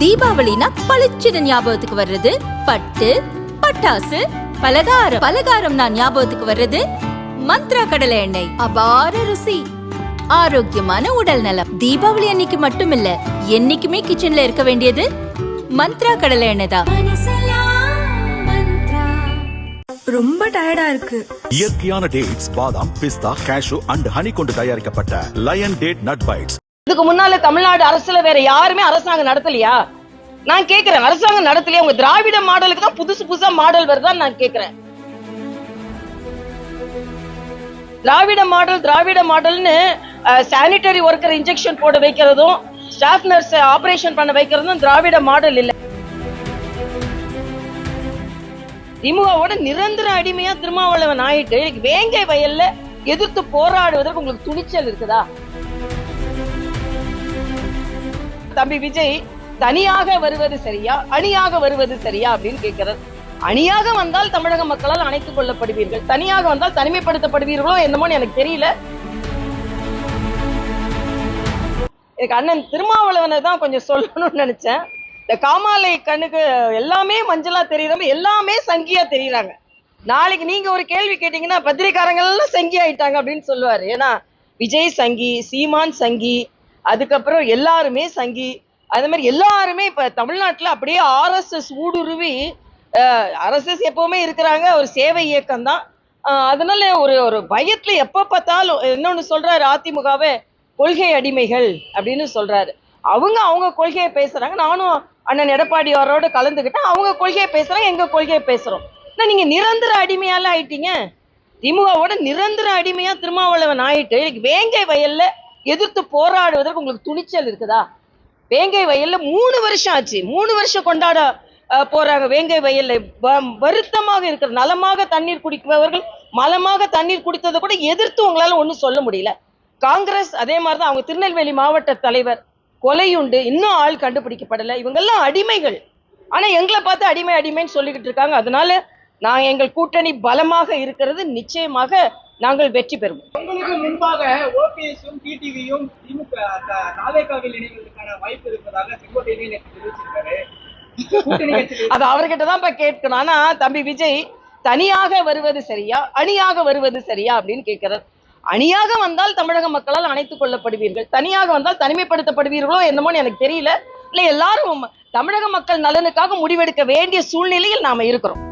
தீபாவளினா பளிச்சுன்னு ஞாபகத்துக்கு வர்றது பட்டு, பட்டாசு, பலகாரம். பலகாரம்னா ஞாபகத்துக்கு வர்றது மந்த்ரா கடலை எண்ணெய். அபார ருசி, ஆரோக்கியமான உடல் நலம். தீபாவளி அன்னைக்கு மட்டும் இல்ல, என்னைக்குமே கிச்சன்ல இருக்க வேண்டியது மந்த்ரா கடலை எண்ணெய் தான். ரொம்ப டயர்டா இருக்கு. இயற்கையான டேட்ஸ், பாதாம், பிஸ்தா, கேஷு அண்ட் ஹனி கொண்டு தயாரிக்கப்பட்ட லயன் டேட் நட் பைட்ஸ். இதுக்கு முன்னால தமிழ்நாடு அரசுல வேற யாருமே அரசாங்கம் நடத்தலையா? நான் கேக்குறேன், அரசாங்கம் நடத்தலையா? உங்க திராவிட மாடலுக்கு தான் புதுசு புதுசா மாடல் வருதான்னு நான் கேக்குறேன். திராவிட மாடல்னு சானிட்டரி ஒர்க்கர் இன்ஜெக்ஷன் போட வைக்கிறதும் ஸ்டாஃப் நர்ஸ் ஆபரேஷன் பண்ண வைக்கிறதும் திராவிட மாடல் இல்ல. திமுகவோட நிரந்தர அடிமையா திருமாவளவன் ஆயிட்டு வேங்கை வயல்ல எதிர்த்து போராடுவதற்கு உங்களுக்கு துணிச்சல் இருக்குதா? தம்பி விஜய் தனியாக வருவது சரியா, அணியாக வருவது சரியா அப்படின்னு கேட்கிறார். அணியாக வந்தால் தமிழக மக்களால் அணைத்துக் கொள்ளப்படுவீர்கள், தனியாக வந்தால் தனிமைப்படுத்தப்படுவீர்களோ என்னமோன்னு எனக்கு தெரியல. எனக்கு அண்ணன் திருமாவளவனை தான் கொஞ்சம் சொல்லணும்னு நினைச்சேன். இந்த காமாலை கண்ணுக்கு எல்லாமே மஞ்சளா தெரியுறவங்க எல்லாமே சங்கியா தெரியுறாங்க. நாளைக்கு நீங்க ஒரு கேள்வி கேட்டீங்கன்னா பத்திரிகாரங்க எல்லாம் சங்கி ஆயிட்டாங்க அப்படின்னு சொல்லுவாரு. ஏன்னா விஜய் சங்கி, சீமான் சங்கி, அதுக்கப்புறம் எல்லாருமே சங்கி. அது மாதிரி எல்லாருமே இப்ப தமிழ்நாட்டுல அப்படியே RSS ஊடுருவி, RSS எப்பவுமே இருக்கிறாங்க, ஒரு சேவை இயக்கம் தான். அதனால ஒரு பயத்துல எப்ப பார்த்தாலும் இன்னொன்னு சொல்றாரு, அதிமுகவே கொள்கை அடிமைகள் அப்படின்னு சொல்றாரு. அவங்க கொள்கையை பேசுறாங்க, நானும் அண்ணன் எடப்பாடி அவரோட கலந்துக்கிட்டேன். அவங்க கொள்கையை பேசுறாங்க, எங்க கொள்கையை பேசுறோம். நீங்க நிரந்தர அடிமையால ஆயிட்டீங்க. திமுகவோட நிரந்தர அடிமையா திருமாவளவன் ஆயிட்டு வேங்கை வயல்ல எதிர்த்து போராடுவதற்கு உங்களுக்கு துணிச்சல் இருக்குதா? வேங்கை வயல்ல 3 வருஷம் ஆச்சு, 3 வருஷம் கொண்டாட போறாங்க. வேங்கை வயல்ல வருத்தமாக இருக்கிற, நலமாக தண்ணீர் குடிப்பவர்கள் மலமாக தண்ணீர் குடித்ததை கூட எதிர்த்து உங்களால ஒண்ணும் சொல்ல முடியல. காங்கிரஸ் அதே மாதிரிதான், அவங்க திருநெல்வேலி மாவட்ட தலைவர் கொலையுண்டு, இன்னும் ஆள் கண்டுபிடிக்கப்படல. இவங்கெல்லாம் அடிமைகள். ஆனா எங்களை பார்த்து அடிமைன்னு சொல்லிக்கிட்டு இருக்காங்க. அதனால எங்கள் கூட்டணி பலமாக இருக்கிறது. நிச்சயமாக நாங்கள் வெற்றி பெறுவோம். உங்களுக்கு முன்பாக ஓபிஎஸும் டிடிவியும் திமுக தாவேகாவில் இணைவதற்கான வாய்ப்பு இருப்பதாக செங்கோட்டையனே தெரிவிச்சிருக்காரு. அது அவர்கிட்ட தான் இப்ப கேட்கணும். ஆனா தம்பி விஜய் தனியாக வருவது சரியா, அணியாக வருவது சரியா அப்படின்னு கேட்கிறார். அணியாக வந்தால் தமிழக மக்களால் அணைத்துக் கொள்ளப்படுவீர்கள், தனியாக வந்தால் தனிமைப்படுத்தப்படுவீர்களோ என்னமோன்னு எனக்கு தெரியல. இல்ல எல்லாரும் தமிழக மக்கள் நலனுக்காக முடிவெடுக்க வேண்டிய சூழ்நிலையில் நாம இருக்கிறோம்.